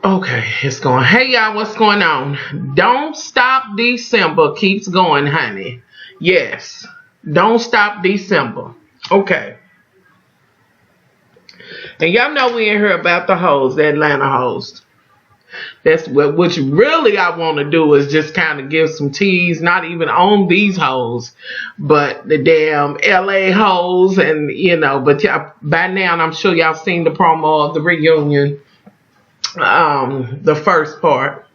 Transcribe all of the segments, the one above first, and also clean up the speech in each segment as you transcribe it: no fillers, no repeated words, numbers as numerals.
Okay, it's going. Hey y'all, what's going on? Don't stop December keeps going, honey. Yes. Don't stop December. Okay. And y'all know we in here about the hoes, the Atlanta hoes. That's what, which really I want to do is just kind of give some teas, not even on these hoes, but the damn LA hoes, and you know, but y'all, by now I'm sure y'all seen the promo of the reunion, the first part.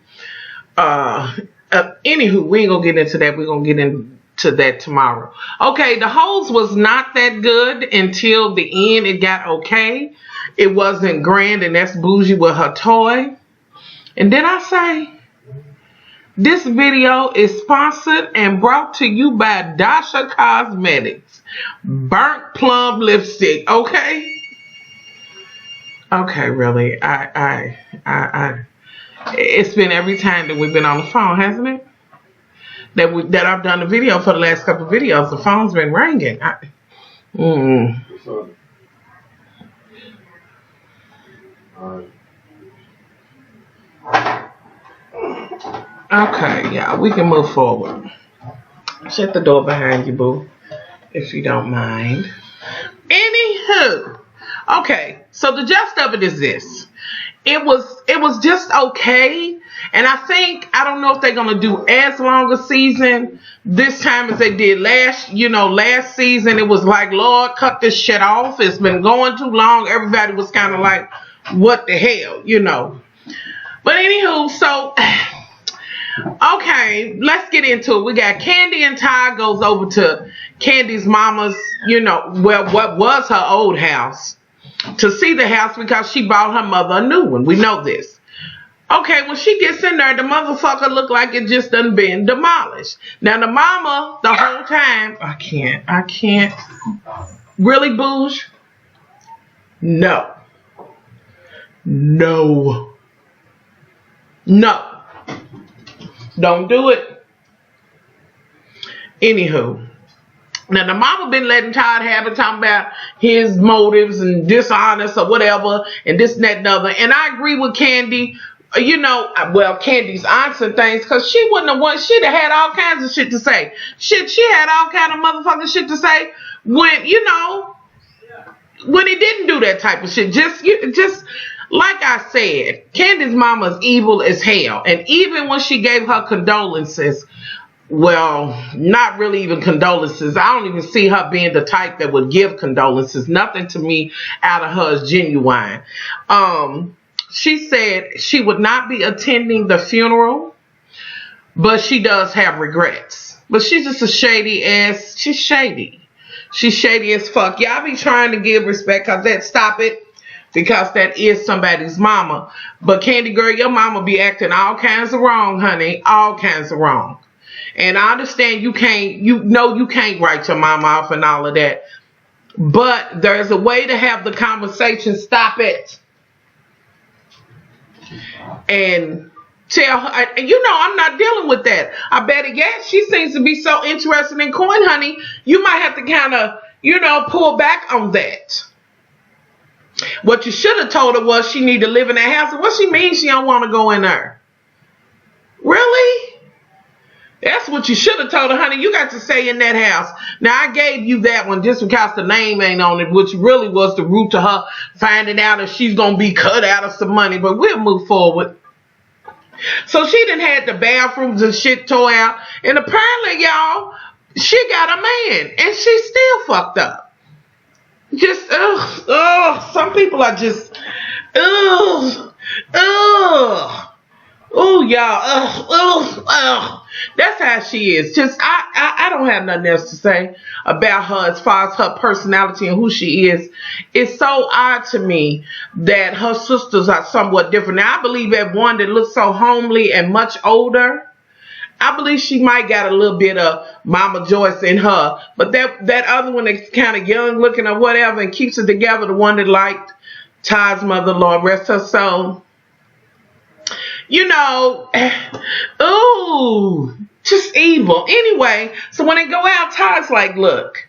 Anywho, we ain't gonna get into that. We're gonna get into that tomorrow. Okay, the hoes was not that good until the end. It got okay. It wasn't grand, and that's Bougie with her toy. And did I say this video is sponsored and brought to you by Dasha Cosmetics Burnt Plum Lipstick? Okay. Okay, really. It's been every time that we've been on the phone, hasn't it? That I've done the video for the last couple of videos. The phone's been ringing. Okay, yeah, we can move forward. Shut the door behind you, boo, if you don't mind. Anywho, okay, so the gist of it is this. It was just okay, and I don't know if they're gonna do as long a season this time as they did last season. It was like, Lord, cut this shit off. It's been going too long. Everybody was kind of like, what the hell, you know. But anywho, so okay, let's get into it. We got Candi and Ty goes over to Candi's mama's, what was her old house, to see the house because she bought her mother a new one. We know this. Okay, when she gets in there, the motherfucker look like it just done been demolished. Now the mama, the whole time, I can't. Really, Boosh? No. Don't do it. Anywho. Now the mama been letting Todd have it, talking about his motives and dishonest or whatever, and this and that and other. And I agree with Candi. Candi's answering things because she wouldn't have won. She'd have had all kinds of shit to say. She had all kind of motherfucking shit to say when he didn't do that type of shit. Just like I said, Candi's mama's evil as hell. And even when she gave her condolences, well, not really even condolences. I don't even see her being the type that would give condolences. Nothing to me out of her is genuine. She said she would not be attending the funeral, but she does have regrets. But she's just a she's shady. She's shady as fuck. Y'all be trying to give respect because that is somebody's mama. But Candi girl, your mama be acting all kinds of wrong, honey. All kinds of wrong. And I understand you can't write your mama off and all of that. But there's a way to have the conversation. Stop it. And tell her, I'm not dealing with that. I better guess she seems to be so interested in coin, honey. You might have to kind of, pull back on that. What you should have told her was she need to live in that house. What she means she don't want to go in there? Really? That's what you should have told her, honey. You got to stay in that house. Now, I gave you that one just because the name ain't on it, which really was the root to her finding out if she's going to be cut out of some money. But we'll move forward. So she done had the bathrooms and shit tore out. And apparently, y'all, she got a man. And she's still fucked up. Just, some people are just, oh, y'all, that's how she is. Just, I don't have nothing else to say about her as far as her personality and who she is. It's so odd to me that her sisters are somewhat different. Now, I believe that one that looks so homely and much older, I believe she might got a little bit of Mama Joyce in her. But that other one that's kind of young looking or whatever and keeps it together, the one that liked Todd's mother, Lord rest her soul. Just evil. Anyway, so when they go out, Todd's like, look,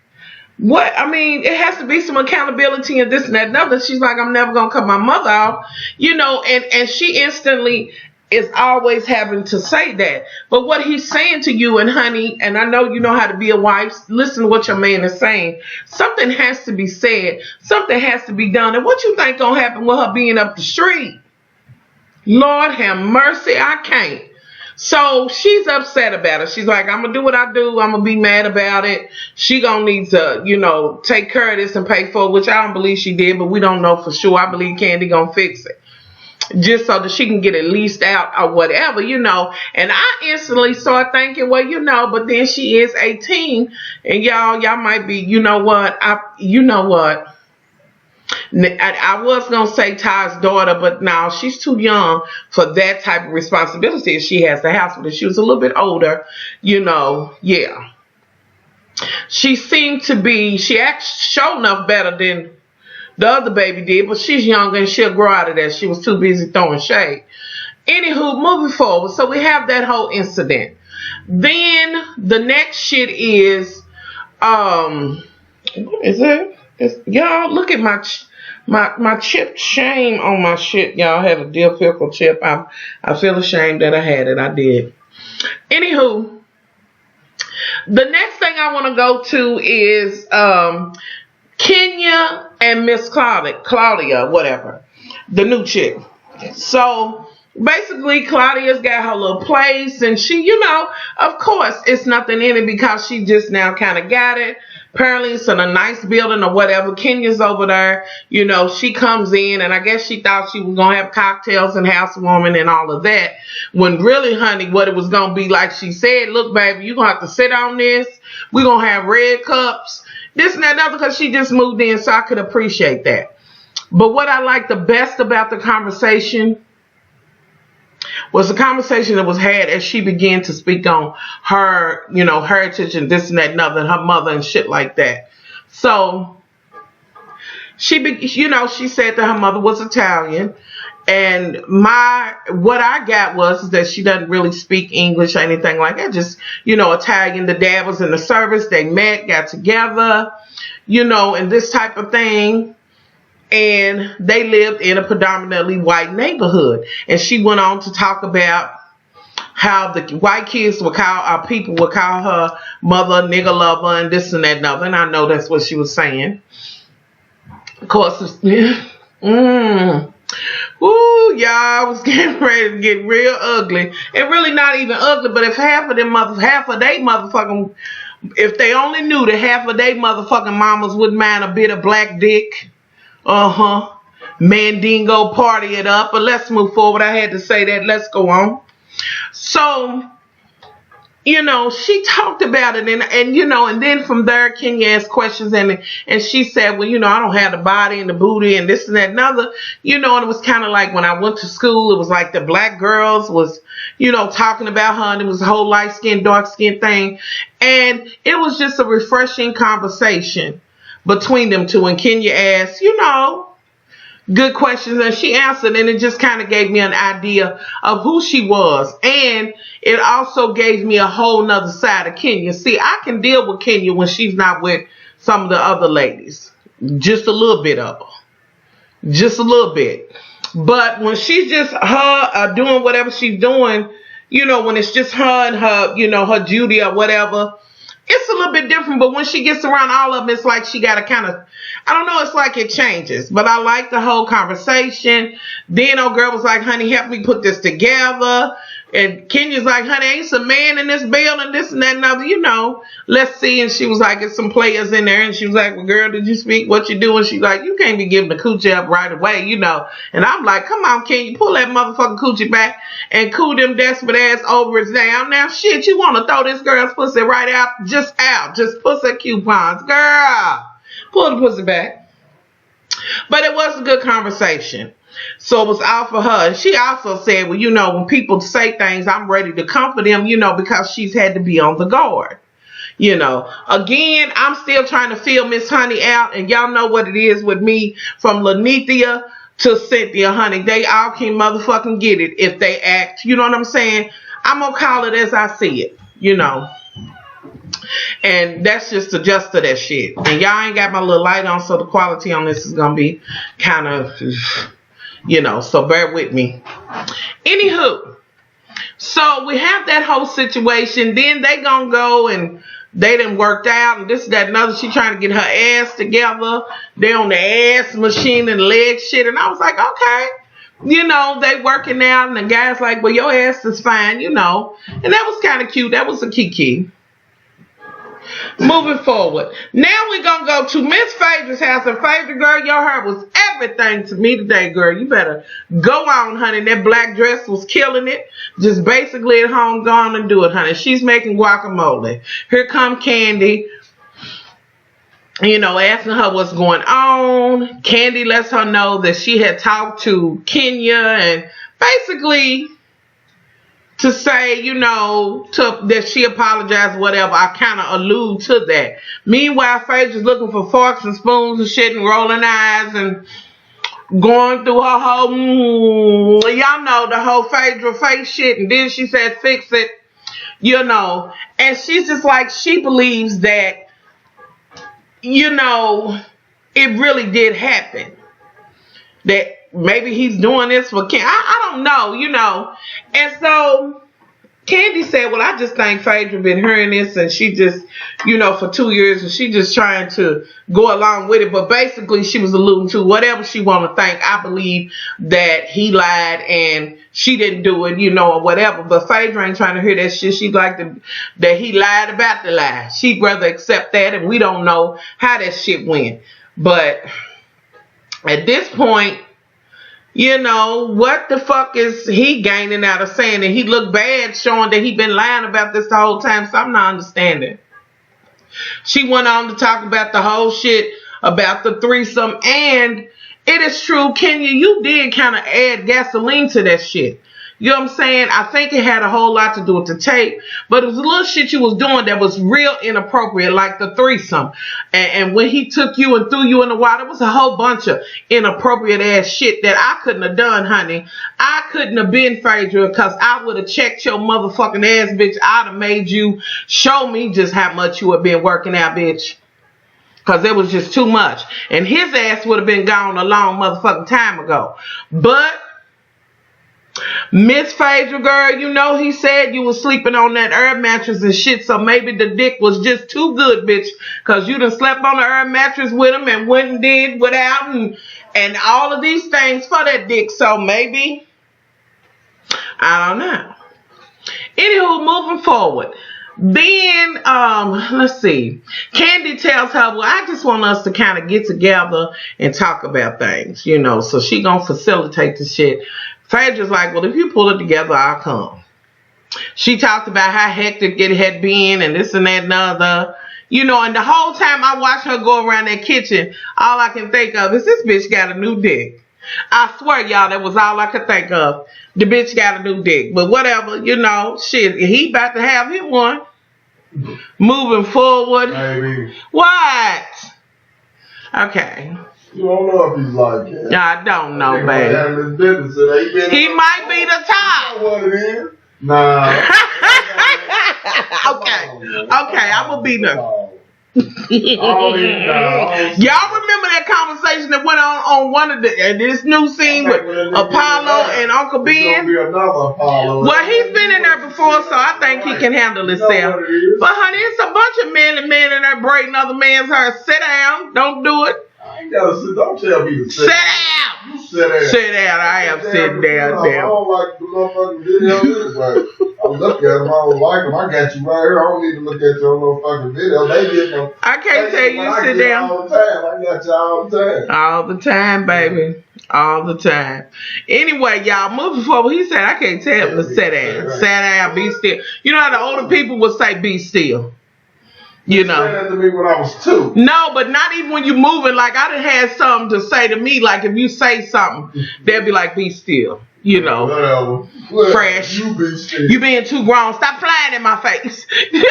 What? I mean, it has to be some accountability and this and that and other. She's like, I'm never going to cut my mother off, and she instantly is always having to say that. But what he's saying to you, and honey, and I know you know how to be a wife, listen to what your man is saying. Something has to be said. Something has to be done. And what you think going to happen with her being up the street? Lord have mercy, I can't. So she's upset about it. She's like, I'm going to do what I do. I'm going to be mad about it. She going to need to, take care of this and pay for it, which I don't believe she did, but we don't know for sure. I believe Candi going to fix it. Just so that she can get it leased out or whatever, And I instantly started thinking, well, but then she is 18. And y'all might be, I was going to say Ty's daughter, but now she's too young for that type of responsibility. She has the house, but if she was a little bit older, yeah. She seemed to be, she acts sure enough better than the other baby did, but she's younger and she'll grow out of that. She was too busy throwing shade. Anywho, moving forward, so we have that whole incident. Then the next shit is, what is it? Y'all, look at my chip. Shame on my shit. Y'all had a Deal Fickle chip. I feel ashamed that I had it. I did. Anywho, the next thing I want to go to is Kenya and Miss Claudia, whatever, the new chick. So basically, Claudia's got her little place, and she, of course, it's nothing in it because she just now kind of got it. Apparently, it's in a nice building or whatever. Kenya's over there. She comes in, and I guess she thought she was going to have cocktails and housewarming and all of that. When really, honey, what it was going to be, like she said, look, baby, you're going to have to sit on this. We're going to have red cups. This and that and other, because she just moved in, so I could appreciate that. But what I like the best about the conversation was the conversation that was had as she began to speak on her, heritage and this and that and other, and her mother and shit like that. So she said that her mother was Italian, and what I got was that she doesn't really speak English or anything like that. Just, Italian. The dad was in the service. They met, got together, and this type of thing. And they lived in a predominantly white neighborhood. And she went on to talk about how the white kids people would call her mother, nigger lover, and this and that and other. And I know that's what she was saying. Of course, ooh, y'all, I was getting ready to get real ugly. And really not even ugly, but if half of they motherfucking, if they only knew that half of they motherfucking mamas wouldn't mind a bit of black dick. Mandingo, party it up. But let's move forward. I had to say that. Let's go on. So, she talked about it, and then from there, Kenya asked questions, and she said, well, I don't have the body and the booty and this and that and other, and it was kind of like when I went to school, it was like the black girls was, talking about her, and it was a whole light skin, dark skin thing, and it was just a refreshing conversation between them two, and Kenya asked, good questions, and she answered, and it just kind of gave me an idea of who she was, and it also gave me a whole nother side of Kenya. See, I can deal with Kenya when she's not with some of the other ladies, just a little bit of her, just a little bit, but when she's just her doing whatever she's doing, when it's just her and her, her Judy or whatever, it's a little bit different. But when she gets around all of them, it's like she got to kind of, I don't know, it's like it changes. But I like the whole conversation. Then old girl was like, honey, help me put this together. And Kenya's like, honey, ain't some man in this building, this and that and other, let's see. And she was like, it's some players in there. And she was like, well, girl, did you speak? What you doing? She's like, you can't be giving the coochie up right away, And I'm like, come on, Kenya, pull that motherfucking coochie back and cool them desperate ass overs down. Now, shit, you want to throw this girl's pussy right out, just pussy coupons. Girl, pull the pussy back. But it was a good conversation. So it was out for her. And she also said, well, when people say things, I'm ready to comfort them, because she's had to be on the guard. Again, I'm still trying to feel Miss Honey out. And y'all know what it is with me, from Lanithia to Cynthia, honey. They all can motherfucking get it if they act. You know what I'm saying? I'm going to call it as I see it, And that's just adjust to that shit. And y'all ain't got my little light on, so the quality on this is gonna be kind of, you know, so bear with me. Anywho, so we have that whole situation. Then they gonna go and they done worked out and this, that, and other. She trying to get her ass together. They on the ass machine and leg shit. And I was like, okay. You know, they working out and the guy's like, well, your ass is fine, you know. And that was kind of cute. That was a kiki. Moving forward. Now we're going to go to Miss Phadra's house. And Phadra, girl, your hair was everything to me today, girl. You better go on, honey. That black dress was killing it. Just basically at home, go on and do it, honey. She's making guacamole. Here come Candi. You know, asking her what's going on. Candi lets her know that she had talked to Kenya and basically to say, you know, that she apologized, whatever. I kind of allude to that. Meanwhile, Phadra's looking for forks and spoons and shit and rolling eyes and going through her whole, y'all know, the whole Phadra face shit. And then she said, fix it, you know. And she's just like, she believes that, you know, it really did happen. That maybe he's doing this for Ken. I don't know, you know. And so Candi said, well, I just think Phadra been hearing this and she just, you know, for 2 years and she just trying to go along with it. But basically she was alluding to whatever she want to think. I believe that he lied and she didn't do it, you know, or whatever. But Phadra ain't trying to hear that shit. She'd like that he lied about the lie. She'd rather accept that, and we don't know how that shit went. But at this point, you know, what the fuck is he gaining out of saying that he looked bad, showing that he been lying about this the whole time? So I'm not understanding. She went on to talk about the whole shit about the threesome, and it is true, Kenya, you did kind of add gasoline to that shit. You know what I'm saying? I think it had a whole lot to do with the tape, but it was a little shit you was doing that was real inappropriate, like the threesome. And when he took you and threw you in the water, it was a whole bunch of inappropriate ass shit that I couldn't have done, honey. I couldn't have been Phadra because I would have checked your motherfucking ass, bitch. I'd have made you show me just how much you have been working out, bitch. Because it was just too much. And his ass would have been gone a long motherfucking time ago. But Miss Phadra, girl, you know he said you was sleeping on that herb mattress and shit, so maybe the dick was just too good, bitch, because you done slept on the herb mattress with him and went and did without and all of these things for that dick, so maybe, I don't know. Anywho, moving forward. Then, let's see. Candi tells her, well, I just want us to kind of get together and talk about things, you know, so she gonna facilitate the shit. Phadra's like, well, if you pull it together, I'll come. She talked about how hectic it had been and this and that and other. You know, and the whole time I watched her go around that kitchen, all I can think of is this bitch got a new dick. I swear, y'all, that was all I could think of. The bitch got a new dick. But whatever, you know, shit, he about to have him one. Moving forward. Maybe. What? Okay. You don't know if he's like that. I don't know, baby. He might be the top. You know what it is? Nah. Okay, I'm gonna be there. Y'all remember that conversation that went on one of this new scene with Apollo and Uncle Ben? Be another Apollo. Well, he's been in there before, so I think he can handle himself. But honey, it's a bunch of men in there braiding other man's hair. Sit down. Don't do it. I ain't gotta sit. Don't tell me to sit down. You sit down. Sit down. I am sitting down. I don't like the motherfucking video anyway. I look at them. I don't like them. I got you right here. I don't need to look at your motherfucking video. They get them. I can't tell you sit down. All the time. I got you all the time. All the time, baby. All the time. Anyway, y'all, moving forward, he said, I can't tell him to sit down. Sit down, be still. You know how the older people would say, be still. You know. Said that to me when I was 2. No, but not even when you moving. Like, I done had something to say to me. Like, if you say something, they'll be like, be still. You know. Whatever. Fresh. You be still. You being too grown. Stop flying in my face. And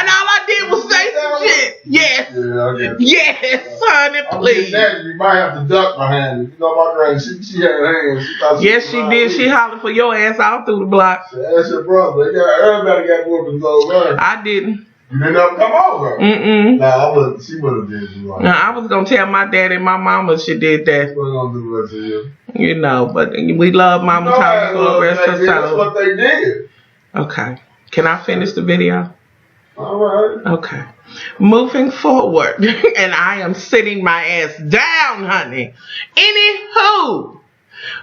all I did was say some shit. Yes. Yeah, I get it. Yes, honey, please. You might have to duck behind it. You know my granny, she had hands. Yes, she did. She hollered for your ass all through the block. That's your brother. Everybody got whoopings over there. I didn't. You didn't ever come over. Nah, she would have did you right. No, I was gonna tell my daddy and my mama she did that. She wasn't gonna do that to you. You know, but we love Mama Thomas for the rest of the time. That's what they did. Okay. Can I finish the video? All right. Okay. Moving forward, and I am sitting my ass down, honey. Anywho,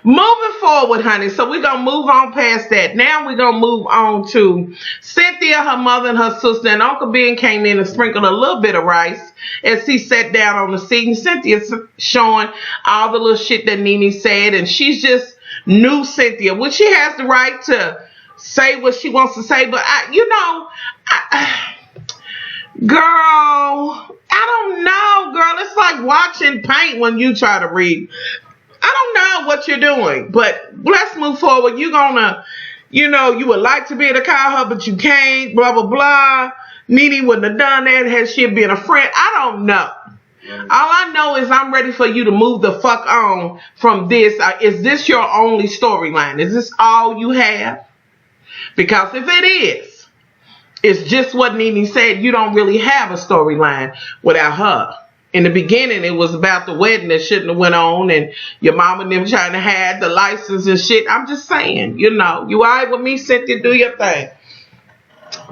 moving forward, honey. So we're going to move on past that. Now we're going to move on to Cynthia, her mother, and her sister. And Uncle Ben came in and sprinkled a little bit of rice as he sat down on the seat. And Cynthia's showing all the little shit that Nene said. And she's just new Cynthia, which she has the right to say what she wants to say. But, girl, I don't know, girl. It's like watching paint when you try to read. I don't know what you're doing, but let's move forward. You're gonna, you would like to be able to call her, but you can't, blah, blah, blah. Nene wouldn't have done that had she been a friend. I don't know. All I know is I'm ready for you to move the fuck on from this. Is this your only storyline? Is this all you have? Because if it is, it's just what Nene said. You don't really have a storyline without her. In the beginning, it was about the wedding that shouldn't have went on, and your mama and them trying to hide the license and shit. I'm just saying, you all right with me, Cynthia, do your thing.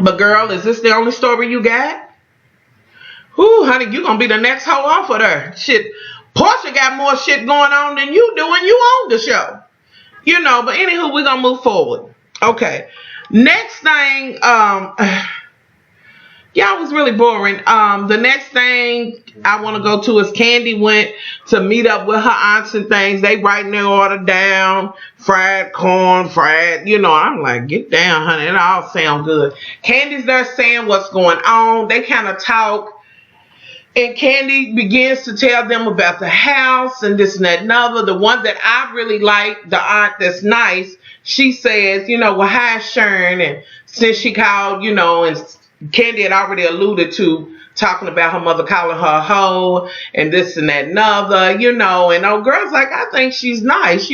But girl, is this the only story you got? Ooh, honey, you gonna be the next hoe off of her. Shit, Portia got more shit going on than you do, and you own the show. But anywho, we're gonna move forward. Okay. Next thing, y'all was really boring. The next thing I want to go to is Candi went to meet up with her aunts and things. They writing their order down. Fried corn, I'm like, get down, honey. It all sound good. Candi's there saying what's going on. They kind of talk. And Candi begins to tell them about the house and this and that and other. The one that I really like, the aunt that's nice, she says, well, hi, Sharon. And since she called, and Candi had already alluded to talking about her mother calling her a hoe and this and that and other, and old girl's like, I think she's nice,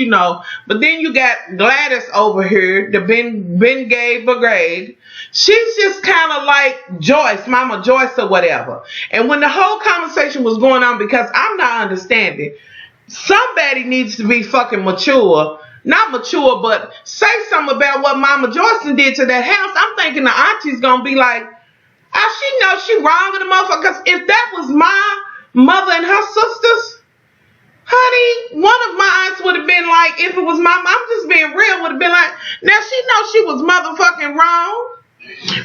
But then you got Gladys over here, the Ben Gay Brigade. She's just kind of like Joyce, Mama Joyce or whatever. And when the whole conversation was going on, because I'm not understanding, somebody needs to be fucking mature. Not mature, but say something about what Mama Joyce did to that house. I'm thinking the auntie's gonna be like, she knows she wrong with the motherfucker. Because if that was my mother and her sisters, honey, one of my aunts would have been like, if it was my mom, I'm just being real, would have been like, now she knows she was motherfucking wrong.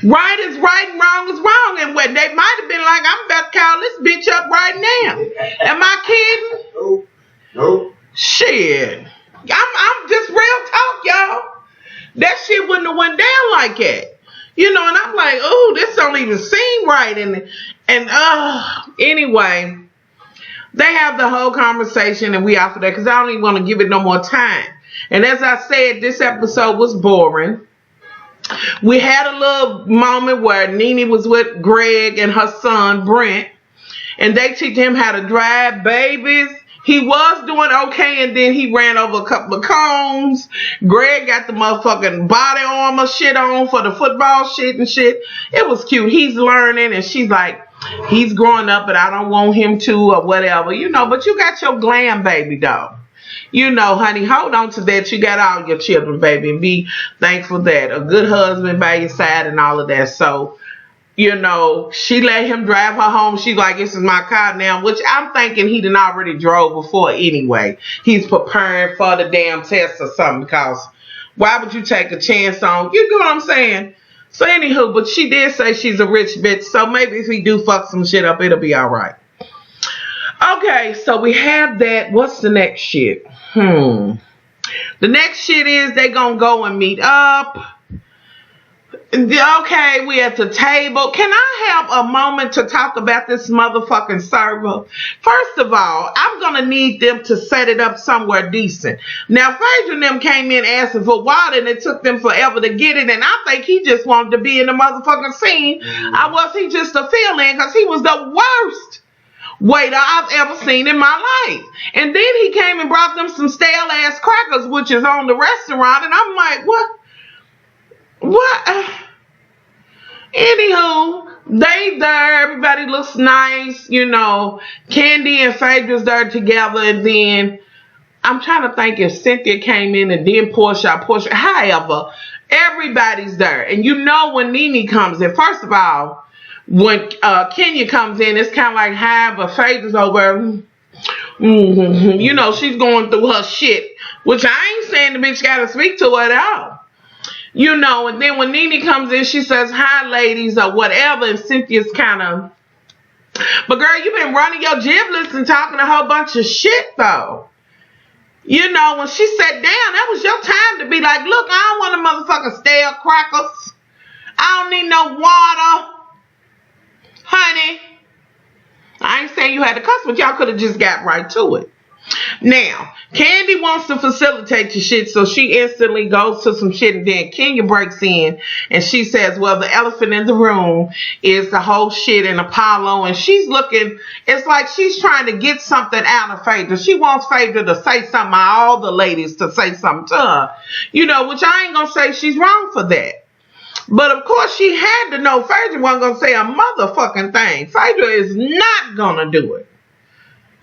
Right is right and wrong is wrong. And when they might have been like, I'm about to call this bitch up right now. Am I kidding? Nope. Shit. I'm just real talk, y'all. That shit wouldn't have went down like that. And I'm like, oh, this don't even seem right. And anyway, they have the whole conversation and we after that because I don't even want to give it no more time. And as I said, this episode was boring. We had a little moment where Nene was with Greg and her son, Brent, and they teach him how to drive babies. He was doing okay, and then he ran over a couple of cones. Greg got the motherfucking body armor shit on for the football shit and shit. It was cute. He's learning, and she's like, he's growing up, but I don't want him to or whatever, but you got your glam baby, though. Honey, hold on to that. You got all your children, baby, and be thankful that a good husband by your side and all of that. So, she let him drive her home. She's like, this is my car now, which I'm thinking he done already drove before anyway. He's preparing for the damn test or something because why would you take a chance on, you know what I'm saying? So anywho, but she did say she's a rich bitch. So maybe if he do fuck some shit up, it'll be all right. Okay, so we have that. What's the next shit? The next shit is they gonna go and meet up. Okay, we at the table. Can I have a moment to talk about this motherfucking server? First of all, I'm gonna need them to set it up somewhere decent. Now, Phadra and them came in asking for water and it took them forever to get it, and I think he just wanted to be in the motherfucking scene. Or was he just a fill-in? Because he was the worst waiter I've ever seen in my life. And then he came and brought them some stale ass crackers, which is on the restaurant, and I'm like, what? Anywho, they there. Everybody looks nice. You know, Candi and Phadra's there together. And then I'm trying to think if Cynthia came in and then Portia. However, everybody's there. And you know when Nene comes in, first of all, when Kenya comes in, it's kind of like hi, but Phadra's over. You know, she's going through her shit. Which I ain't saying the bitch got to speak to her at all. You know, and then when Nene comes in, she says, hi, ladies, or whatever, and Cynthia's kind of, but girl, you been running your giblets and talking a whole bunch of shit, though. You know, when she sat down, that was your time to be like, look, I don't want a motherfucking stale crackers. I don't need no water. Honey. I ain't saying you had to cuss, but y'all could have just got right to it. Now, Candi wants to facilitate your shit, so she instantly goes to some shit, and then Kenya breaks in, and she says, well, the elephant in the room is the whole shit in Apollo, and she's looking, it's like she's trying to get something out of Phadra. She wants Phadra to say something, all the ladies to say something to her, you know, which I ain't gonna say she's wrong for that. But of course, she had to know Phadra wasn't gonna say a motherfucking thing. Phadra is not gonna do it.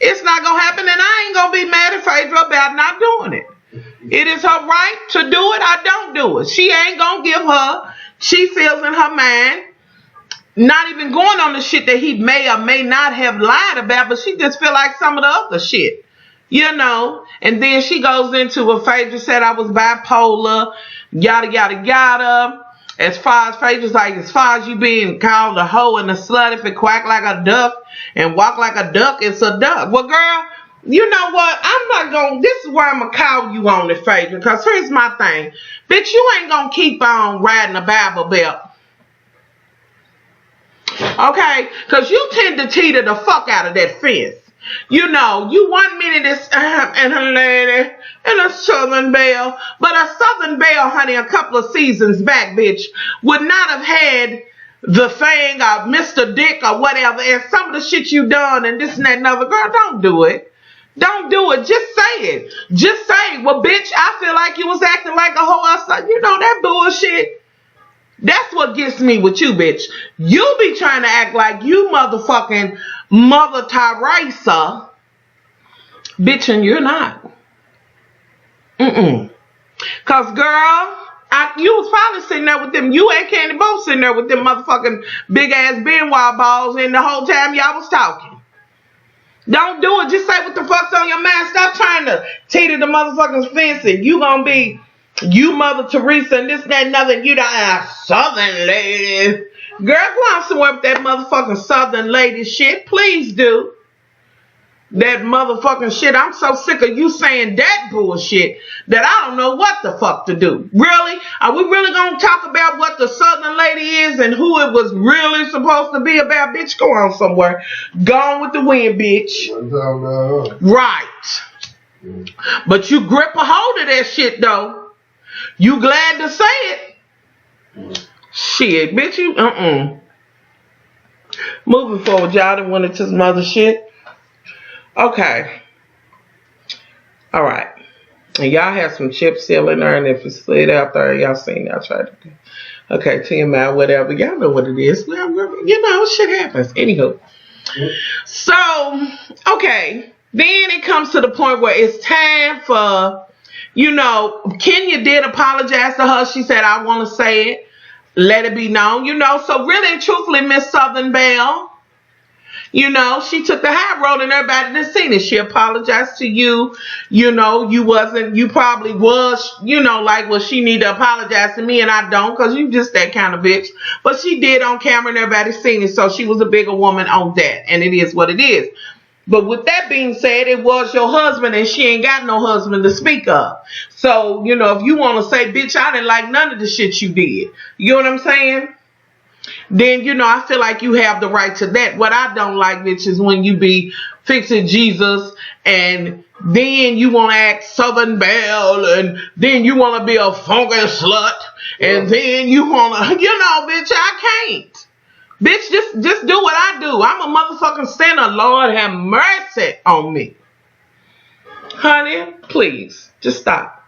It's not going to happen, and I ain't going to be mad at Phadra about not doing it. It is her right to do it. I don't do it. She ain't going to give her, she feels in her mind, not even going on the shit that he may or may not have lied about, but she just feel like some of the other shit, you know. And then she goes into what Phadra said, I was bipolar, yada, yada, yada. As far as Phadra's like, as far as you being called a hoe and a slut, if it quack like a duck and walk like a duck, it's a duck. Well, girl, you know what? I'm not going, this is why I'm going to call you on it, Phadra, because here's my thing. Bitch, you ain't going to keep on riding a Bible belt. Okay? Because you tend to teeter the fuck out of that fence. You know, you 1 minute is and a lady and a Southern Belle, but a Southern Belle, honey, a couple of seasons back, bitch, would not have had the thing or Mr. Dick or whatever, and some of the shit you done and this and that and other. Girl, don't do it. Don't do it. Just say it. Just say, well, bitch, I feel like you was acting like a hoe. You know that bullshit. That's what gets me with you, bitch. You be trying to act like you motherfucking Mother Teresa, bitch, and you're not. Cause girl, you was probably sitting there with them. You and Candi both sitting there with them motherfucking big ass Benoit balls, and the whole time y'all was talking. Don't do it. Just say what the fuck's on your mind. Stop trying to teeter the motherfucking fence, and you gonna be you Mother Teresa and this, that, and other. You the Southern lady. Girl, go on somewhere with that motherfucking Southern lady shit. Please do. That motherfucking shit. I'm so sick of you saying that bullshit that I don't know what the fuck to do. Really? Are we really going to talk about what the Southern lady is and who it was really supposed to be about? Bitch, go on somewhere. Gone with the wind, bitch. Right. But you grip a hold of that shit, though. You glad to say it. Shit, bitch, you, Moving forward, y'all done went into some other shit. Okay. Alright. And y'all have some chips still in there, and if it's slid out there, y'all seen y'all tried to do. Okay, TMI, whatever. Y'all know what it is. You know, shit happens. Anywho. So, okay. Then it comes to the point where it's time for, you know, Kenya did apologize to her. She said, I want to say it. Let it be known, you know. So really and truthfully, Miss Southern Belle, you know, she took the high road and everybody done seen it. She apologized to you. You know, you probably was, you know, like, well, she need to apologize to me and I don't, because you just that kind of bitch. But she did on camera and everybody seen it. So she was a bigger woman on that. And it is what it is. But with that being said, it was your husband and she ain't got no husband to speak of. So, you know, if you want to say, bitch, I didn't like none of the shit you did. You know what I'm saying? Then, you know, I feel like you have the right to that. What I don't like, bitch, is when you be fixing Jesus and then you want to act Southern Belle and then you want to be a funky slut and then you want to, you know, bitch, I can't. Bitch, just do what I do. I'm a motherfucking sinner. Lord have mercy on me. Honey, please, just stop.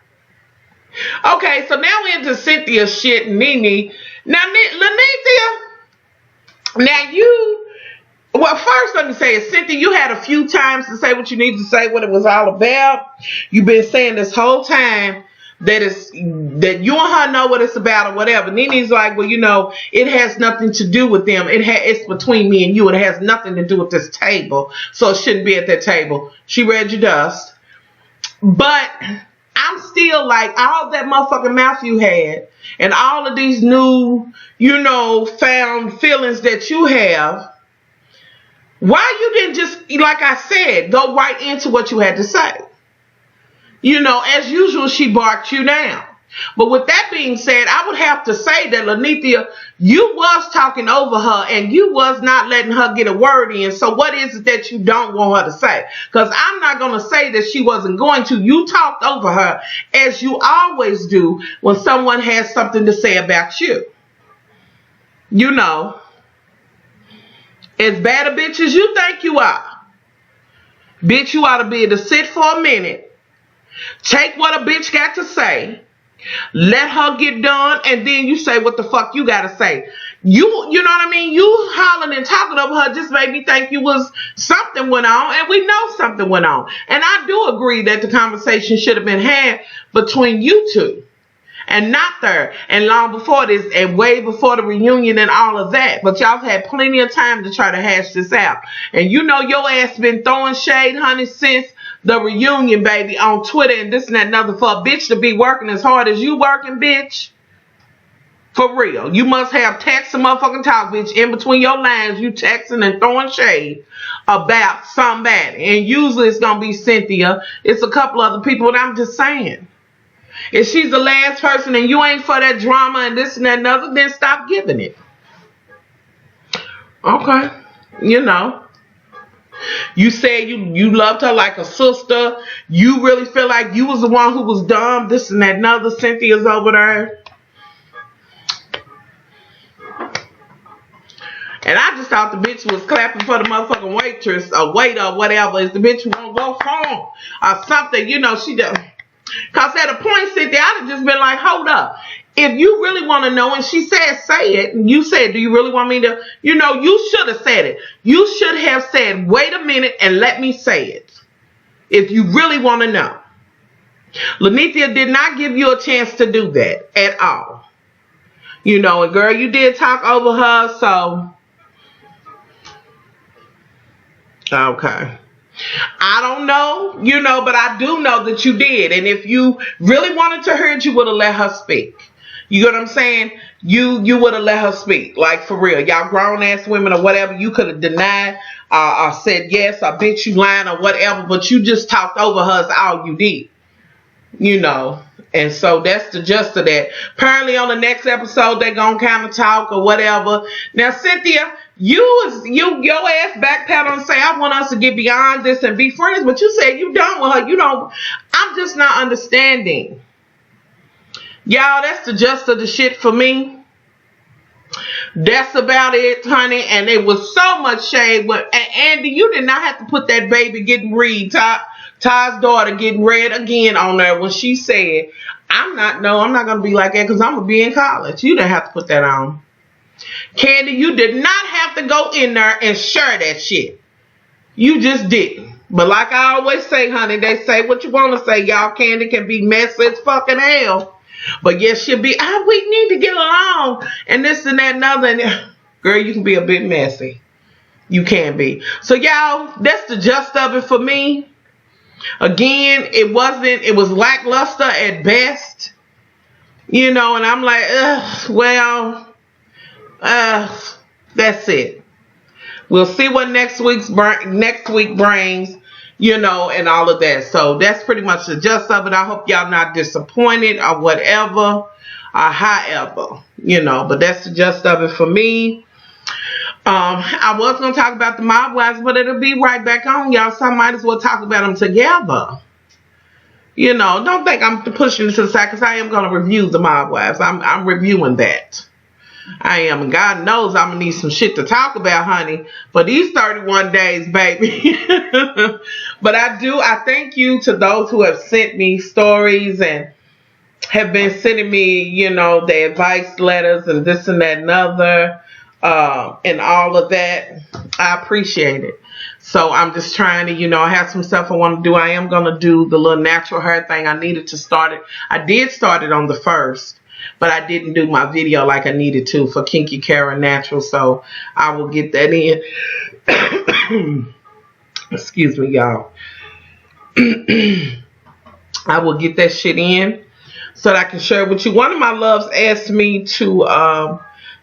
Okay, so now we're into Cynthia's shit and Nene. Now, Lenethia, Now well, first let me say it, Cynthia, you had a few times to say what you need to say, what it was all about. You've been saying this whole time that you and her know what it's about or whatever. Nene's like, well, it has nothing to do with them. It's between me and you. It has nothing to do with this table, so it shouldn't be at that table. She read your dust. But I'm still like, all that motherfucking mouth you had and all of these new, found feelings that you have, why you didn't just, like I said, go right into what you had to say? As usual, she barked you down. But with that being said, I would have to say that, Lanithia, you was talking over her and you was not letting her get a word in. So what is it that you don't want her to say? Because I'm not going to say that she wasn't going to. You talked over her as you always do when someone has something to say about you. As bad a bitch as you think you are, bitch, you ought to be able to sit for a minute, take what a bitch got to say, let her get done, and then you say what the fuck you gotta say. You know what I mean? You hollering and talking over her just made me think something went on, and we know something went on. And I do agree that the conversation should have been had between you two. And not there, and long before this, and way before the reunion and all of that. But y'all had plenty of time to try to hash this out. And your ass been throwing shade, honey, since the reunion, baby, on Twitter and this and that and other, for a bitch to be working as hard as you working, bitch. For real. You must have text and motherfucking talk, bitch, in between your lines. You texting and throwing shade about somebody. And usually it's going to be Cynthia. It's a couple other people, but I'm just saying. If she's the last person and you ain't for that drama and this and that and other, then stop giving it. Okay. You said you loved her like a sister. You really feel like you was the one who was dumb, this and that and other. Cynthia's over there. And I just thought the bitch was clapping for the motherfucking waitress or waiter or whatever. Is the bitch who won't go home or something, she does. Because at a point, Cynthia, I'd have just been like, hold up. If you really want to know, and she said, say it. And you said, do you really want me to? You should have said it. You should have said, wait a minute and let me say it. If you really want to know. Lanithia did not give you a chance to do that at all. And girl, you did talk over her, so. Okay. I don't know, but I do know that you did. And if you really wanted to hear it, you would have let her speak. You know what I'm saying? You would have let her speak. Like, for real. Y'all grown ass women or whatever, you could have denied or said yes or bitch you lying or whatever, but you just talked over her is all you did. And so that's the gist of that. Apparently on the next episode, they're going to kind of talk or whatever. Now, Cynthia, your ass backpedal and say, I want us to get beyond this and be friends. But you said you done with her. I'm just not understanding. Y'all, that's the gist of the shit for me. That's about it, honey. And it was so much shade. And Andy, you did not have to put that baby getting read. Ty's daughter getting read again on there when she said, I'm not going to be like that because I'm going to be in college. You didn't have to put that on. Candi, you did not have to go in there and share that shit. You just didn't. But like I always say, honey, they say what you want to say. Y'all, Candi can be messy as fucking hell. But yes, she'll be, we need to get along. And this and that and other. And, girl, you can be a bit messy. You can be. So, y'all, that's the gist of it for me. Again, it was lackluster at best. And I'm like, that's it. We'll see what next week brings, and all of that. So that's pretty much the gist of it. I hope y'all not disappointed or whatever or however, but that's the gist of it for me. I was going to talk about the Mob Wives, but it'll be right back on, y'all. So I might as well talk about them together. Don't think I'm pushing it to the side because I am going to review the Mob Wives. I'm reviewing that. I am. And God knows I'm going to need some shit to talk about, honey, for these 31 days, baby. But I thank you to those who have sent me stories and have been sending me, the advice letters and this and that and other. and all of that. I appreciate it. So I'm just trying to, you know, I have some stuff I want to do. I am going to do the little natural hair thing. I needed to start it. I did start it on the 1st, but I didn't do my video like I needed to for Kinky Kara Natural. So I will get that in. Excuse me, y'all. I will get that shit in so that I can share it with you. One of my loves asked me to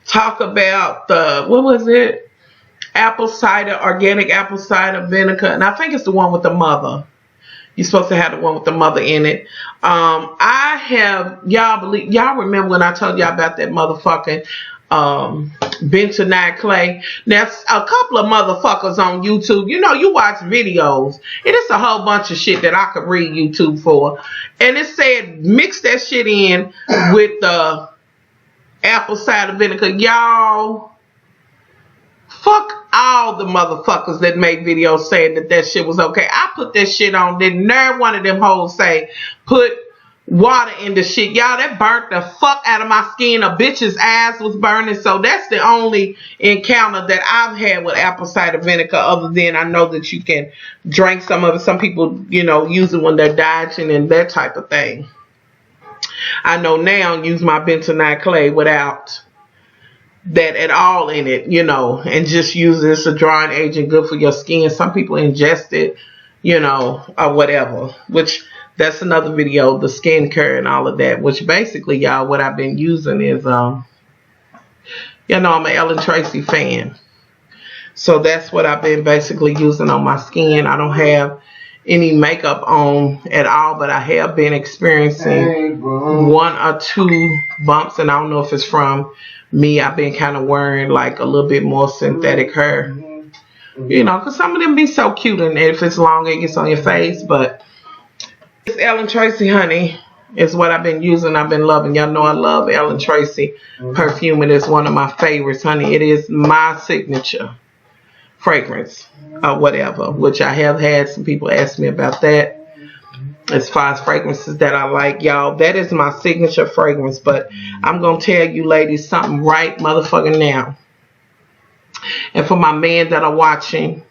talk about the, what was it? Apple cider, organic apple cider vinegar. And I think it's the one with the mother. You're supposed to have the one with the mother in it. I have, y'all remember when I told y'all about that motherfucking bentonite clay? There's a couple of motherfuckers on YouTube. You know, you watch videos, and it's a whole bunch of shit that I could read YouTube for. And it said, mix that shit in with the apple cider vinegar. Y'all, fuck all the motherfuckers that make videos saying that that shit was okay. I put that shit on. Then none one of them hoes say put water in the shit. Y'all, that burnt the fuck out of my skin. A bitch's eyes was burning. So that's the only encounter that I've had with apple cider vinegar, other than I know that you can drink some of it. Some people, you know, use it when they're dieting and that type of thing. I know now use my bentonite clay without that at all in it, you know, and just use it as a drying agent, good for your skin. Some people ingest it, you know, or whatever, which that's another video, the skincare and all of that, which basically, y'all, what I've been using is, you know, I'm an Ellen Tracy fan. So that's what I've been basically using on my skin. I don't have any makeup on at all, but I have been experiencing one or two bumps, and I don't know if it's from me. I've been kind of wearing like a little bit more synthetic hair, you know, because some of them be so cute, and if it's long it gets on your face. But it's Ellen Tracy, honey, is what I've been using. I've been loving. Y'all know I love Ellen Tracy perfume. It is one of my favorites, honey. It is my signature fragrance or whatever, which I have had some people ask me about that. As far as fragrances that I like, y'all, that is my signature fragrance. But I'm going to tell you ladies something right motherfucking now. And for my men that are watching,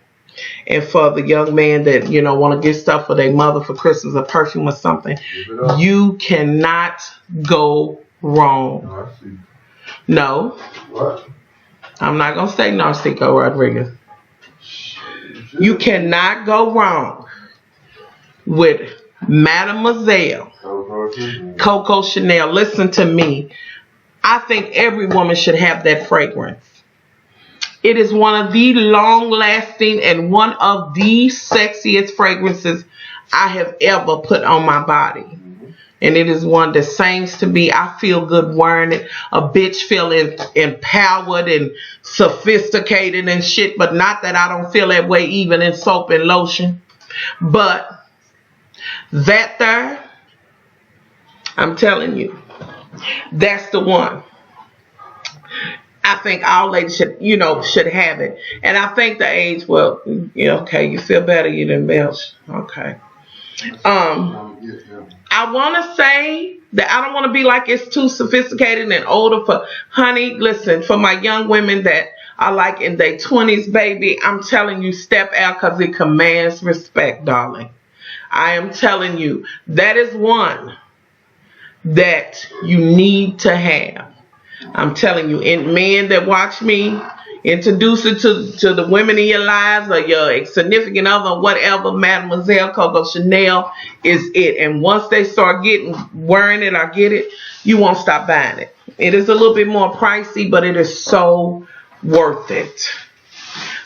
and for the young man that, you know, want to get stuff for their mother for Christmas, a perfume or something, you cannot go wrong. No. What? I'm not going to say Narciso Rodriguez. You cannot go wrong with Mademoiselle Coco Chanel. Listen to me. I think every woman should have that fragrance. It is one of the long-lasting and one of the sexiest fragrances I have ever put on my body. And it is one that sings to me. I feel good wearing it. A bitch feeling empowered and sophisticated and shit. But not that I don't feel that way even in soap and lotion. But that there, I'm telling you, that's the one. I think all ladies should, you know, should have it. And I think the age, well, you know, okay, you feel better, you didn't belch. Okay. I want to say that I don't want to be like it's too sophisticated and older for, honey, listen, for my young women that are like in their 20s, baby, I'm telling you, step out because it commands respect, darling. I am telling you, that is one that you need to have. I'm telling you, and men that watch me, introduce it to the women in your lives or your significant other, whatever. Mademoiselle Coco Chanel is it. And once they start wearing it or get it, you won't stop buying it. It is a little bit more pricey, but it is so worth it.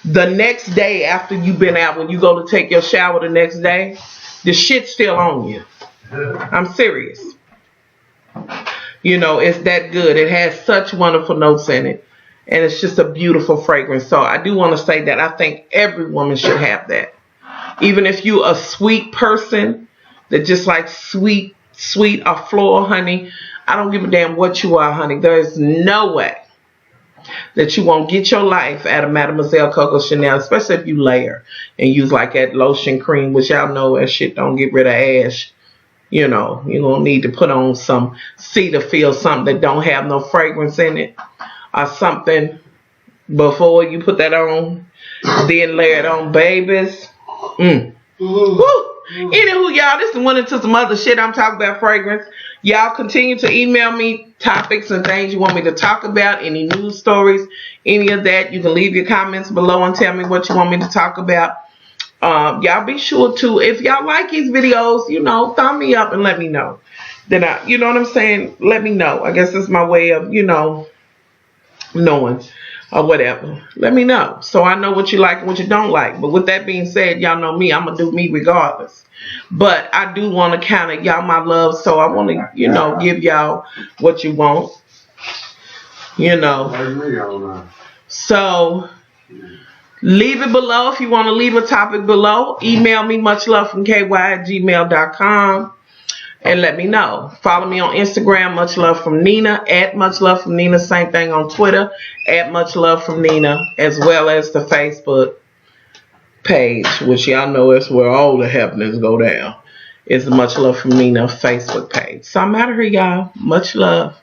The next day after you've been out, when you go to take your shower the next day, the shit's still on you. I'm serious. You know, it's that good. It has such wonderful notes in it. And it's just a beautiful fragrance. So I do want to say that I think every woman should have that. Even if you a sweet person that just like sweet or floral, honey, I don't give a damn what you are, honey. There is no way that you won't get your life out of Mademoiselle Coco Chanel, especially if you layer and use like that lotion cream, which y'all know that shit don't get rid of ash. You know, you're going to need to put on some Cetaphil, something that don't have no fragrance in it, or something. before you put that on. Then layer it on, babies. Woo! Anywho, y'all, this went into some other shit. I'm talking about fragrance. Y'all continue to email me topics and things you want me to talk about, any news stories, any of that. You can leave your comments below and tell me what you want me to talk about. Y'all be sure to, if y'all like these videos, you know, thumb me up and let me know. Then you know what I'm saying? Let me know. I guess it's my way of, you know, knowing or whatever. Let me know so I know what you like and what you don't like. But with that being said, y'all know me. I'm going to do me regardless. But I do want to kind of, y'all my love, so I want to, you know, give y'all what you want. You know. So leave it below if you want to leave a topic below. Email me muchlovefromky@gmail.com and let me know. Follow me on Instagram, Much Love From Nina, @MuchLoveFromNina. Same thing on Twitter, @MuchLoveFromNina, as well as the Facebook page, which y'all know is where all the happenings go down. It's the Much Love From Nina Facebook page. So I'm out of here, y'all. Much love.